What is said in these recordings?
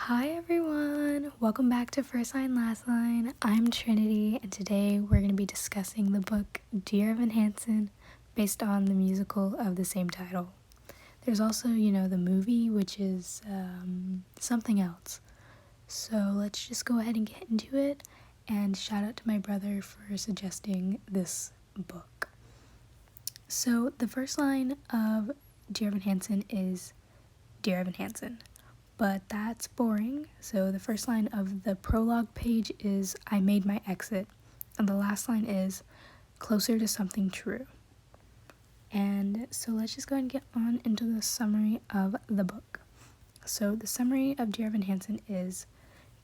Hi everyone, welcome back to First Line Last Line. I'm Trinity, and today we're going to be discussing the book Dear Evan Hansen, based on the musical of the same title. There's also, the movie, which is something else. So let's just go ahead and get into it, and shout out to my brother for suggesting this book. So the first line of Dear Evan Hansen is Dear Evan Hansen. But that's boring, so the first line of the prologue page is I made my exit, and the last line is closer to something true. And so let's just go ahead and get on into the summary of the book. So the summary of Dear Evan Hansen is,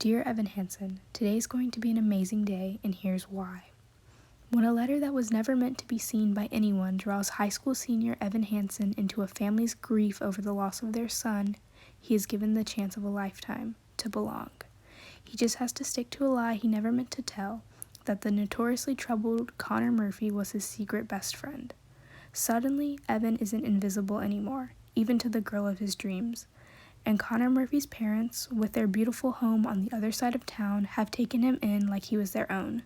Dear Evan Hansen, today's going to be an amazing day, and here's why. When a letter that was never meant to be seen by anyone draws high school senior Evan Hansen into a family's grief over the loss of their son, he is given the chance of a lifetime to belong. He just has to stick to a lie he never meant to tell, that the notoriously troubled Connor Murphy was his secret best friend. Suddenly, Evan isn't invisible anymore, even to the girl of his dreams. And Connor Murphy's parents, with their beautiful home on the other side of town, have taken him in like he was their own,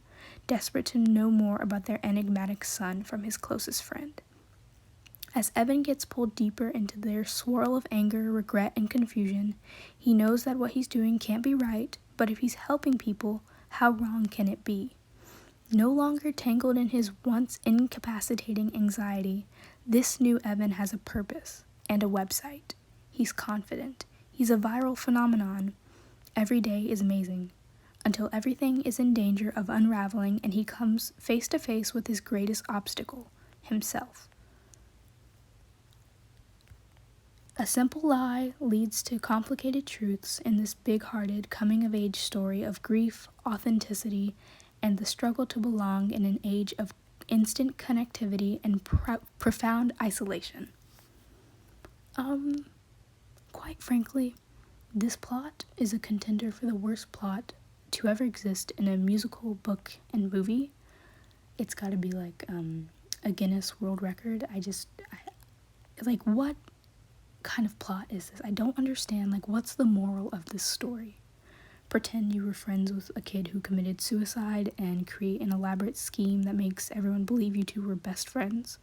desperate to know more about their enigmatic son from his closest friend. As Evan gets pulled deeper into their swirl of anger, regret, and confusion, he knows that what he's doing can't be right, but if he's helping people, how wrong can it be? No longer tangled in his once incapacitating anxiety, this new Evan has a purpose and a website. He's confident. He's a viral phenomenon. Every day is amazing, until everything is in danger of unraveling and he comes face to face with his greatest obstacle, himself. A simple lie leads to complicated truths in this big-hearted coming-of-age story of grief, authenticity, and the struggle to belong in an age of instant connectivity and profound isolation. Quite frankly, this plot is a contender for the worst plot to ever exist in a musical, book, and movie. It's gotta be like a Guinness World Record. What kind of plot is this? I don't understand. What's the moral of this story? Pretend you were friends with a kid who committed suicide and create an elaborate scheme that makes everyone believe you two were best friends.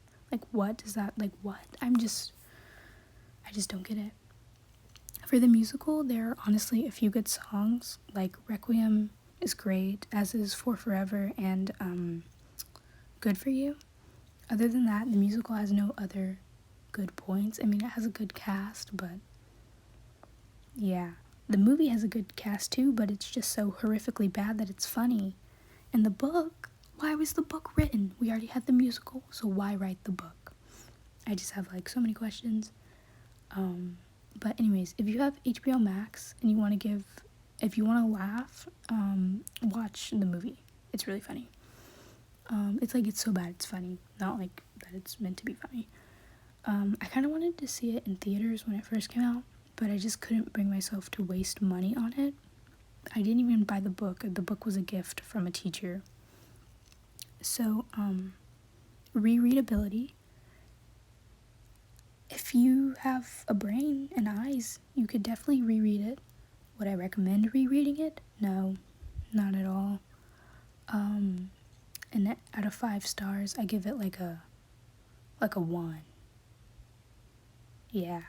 What is that? What? I just don't get it. For the musical, there are honestly a few good songs. Requiem is great, as is For Forever and Good For You. Other than that, the musical has no other good points. I mean, it has a good cast, but yeah. The movie has a good cast too, but it's just so horrifically bad that it's funny. And the book, why was the book written? We already had the musical, so why write the book? I just have so many questions. But anyways, if you have HBO Max and you want to laugh, watch the movie. It's really funny. It's so bad it's funny, not that it's meant to be funny. I kind of wanted to see it in theaters when it first came out, but I just couldn't bring myself to waste money on it. I didn't even buy the book. The book was a gift from a teacher. So, rereadability. If you have a brain and eyes, you could definitely reread it. Would I recommend rereading it? No, not at all. And out of 5 stars, I give it like a 1. Yeah,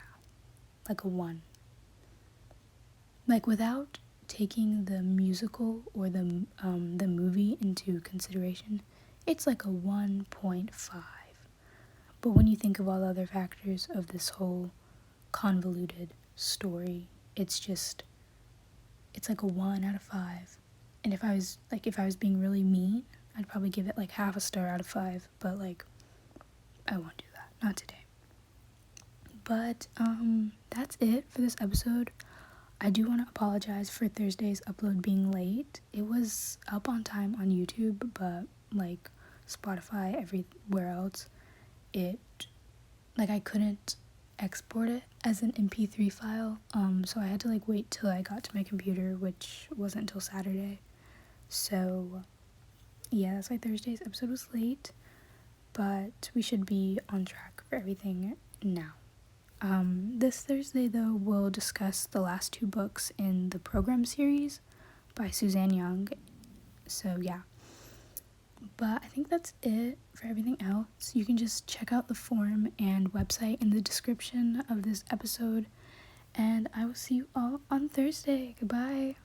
like a 1. Without taking the musical or the movie into consideration, it's like a 1.5. But when you think of all the other factors of this whole convoluted story, it's like a 1 out of 5. And if I was being really mean, I'd probably give it half a star out of 5, but I won't do that, not today. But that's it for this episode. I do want to apologize for Thursday's upload being late. It was up on time on YouTube, but Spotify, everywhere else, I couldn't export it as an MP3 file, so I had to wait till I got to my computer, which wasn't until Saturday. So yeah, that's why Thursday's episode was late, but we should be on track for everything now. This Thursday, though, we'll discuss the last 2 books in the program series by Suzanne Young. So, yeah. But I think that's it for everything else. You can just check out the form and website in the description of this episode. And I will see you all on Thursday. Goodbye.